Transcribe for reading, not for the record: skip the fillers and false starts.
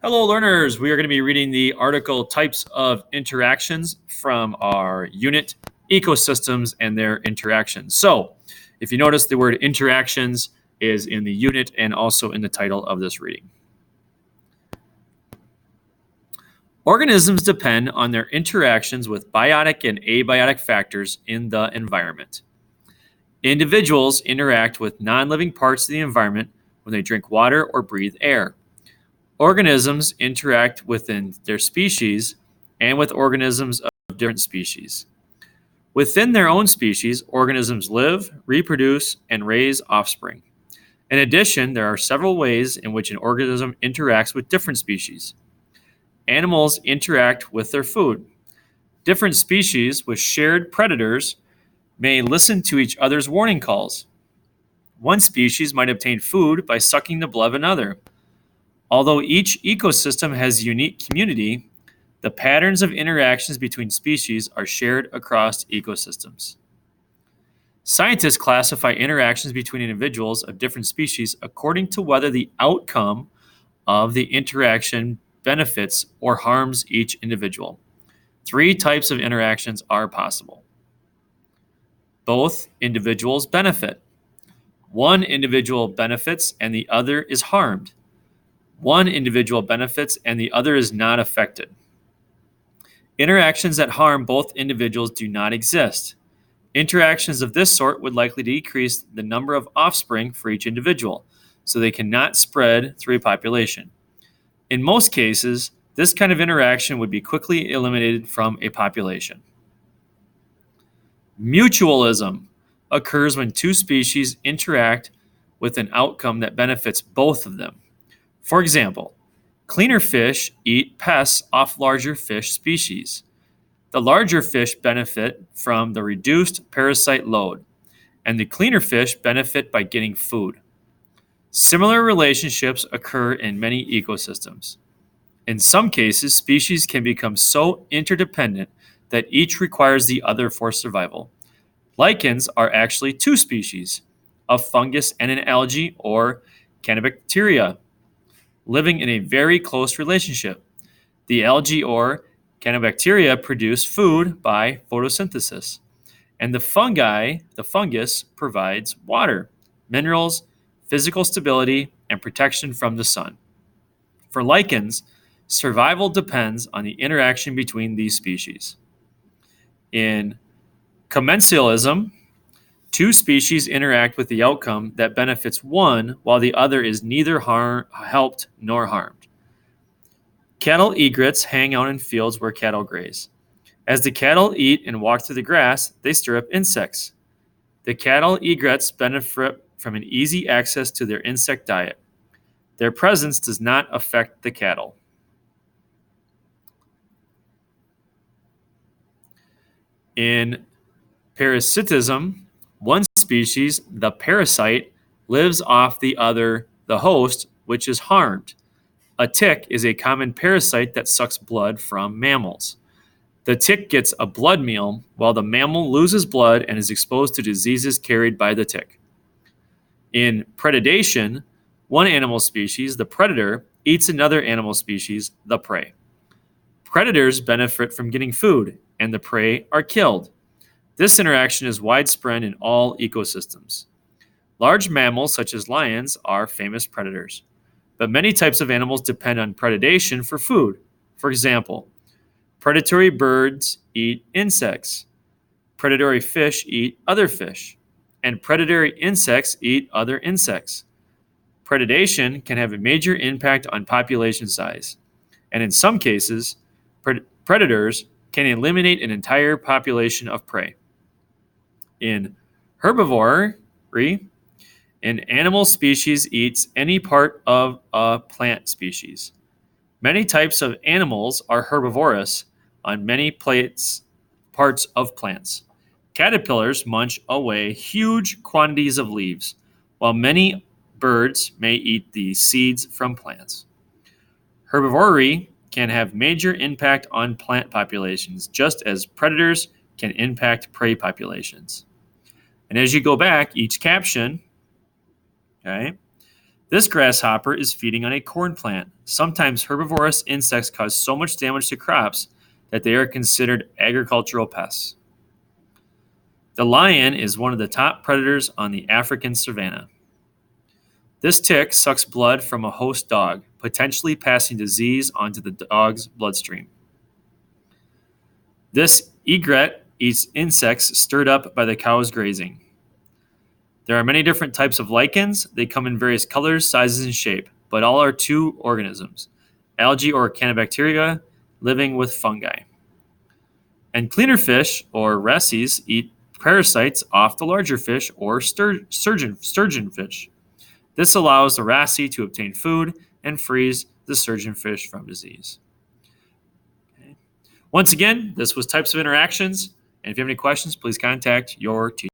Hello, learners. We are going to be reading the article Types of Interactions from our unit Ecosystems and Their Interactions. So, if you notice, the word interactions is in the unit and also in the title of this reading. Organisms depend on their interactions with biotic and abiotic factors in the environment. Individuals interact with non-living parts of the environment when they drink water or breathe air. Organisms interact within their species and with organisms of different species. Within their own species, organisms live, reproduce, and raise offspring. In addition, there are several ways in which an organism interacts with different species. Animals interact with their food. Different species with shared predators may listen to each other's warning calls. One species might obtain food by sucking the blood of another. Although each ecosystem has unique community, the patterns of interactions between species are shared across ecosystems. Scientists classify interactions between individuals of different species according to whether the outcome of the interaction benefits or harms each individual. Three types of interactions are possible. Both individuals benefit. One individual benefits and the other is harmed. One individual benefits and the other is not affected. Interactions that harm both individuals do not exist. Interactions of this sort would likely decrease the number of offspring for each individual, so they cannot spread through a population. In most cases, this kind of interaction would be quickly eliminated from a population. Mutualism occurs when two species interact with an outcome that benefits both of them. For example, cleaner fish eat pests off larger fish species. The larger fish benefit from the reduced parasite load, and the cleaner fish benefit by getting food. Similar relationships occur in many ecosystems. In some cases, species can become so interdependent that each requires the other for survival. Lichens are actually two species, a fungus and an algae or Canibacteria, living in a very close relationship. The algae or Canibacteria produce food by photosynthesis, and the fungus, provides water, minerals, physical stability, and protection from the sun. For lichens, survival depends on the interaction between these species. In commensalism, two species interact with the outcome that benefits one while the other is neither helped nor harmed. Cattle egrets hang out in fields where cattle graze. As the cattle eat and walk through the grass, they stir up insects. The cattle egrets benefit from an easy access to their insect diet. Their presence does not affect the cattle. In parasitism, one species, the parasite, lives off the other, the host, which is harmed. A tick is a common parasite that sucks blood from mammals. The tick gets a blood meal while the mammal loses blood and is exposed to diseases carried by the tick. In predation, one animal species, the predator, eats another animal species, the prey. Predators benefit from getting food, and the prey are killed. This interaction is widespread in all ecosystems. Large mammals, such as lions, are famous predators. But many types of animals depend on predation for food. For example, predatory birds eat insects. Predatory fish eat other fish. And predatory insects eat other insects. Predation can have a major impact on population size. And in some cases, predators can eliminate an entire population of prey. In herbivory, an animal species eats any part of a plant species. Many types of animals are herbivorous on many parts of plants. Caterpillars munch away huge quantities of leaves, while many birds may eat the seeds from plants. Herbivory can have major impact on plant populations, just as predators can impact prey populations. And as you go back, each caption, okay, This grasshopper is feeding on a corn plant. Sometimes herbivorous insects cause so much damage to crops that they are considered agricultural pests. The lion is one of the top predators on the African savanna. This tick sucks blood from a host dog, potentially passing disease onto the dog's bloodstream. This egret eats insects stirred up by the cows grazing. There are many different types of lichens. They come in various colors, sizes, and shape, but all are two organisms, algae or canibacteria, living with fungi. And cleaner fish, or wrasses, eat parasites off the larger fish, or sturgeon fish. This allows the wrasse to obtain food and frees the surgeonfish from disease. Okay. Once again, this was types of interactions. And if you have any questions, please contact your teacher.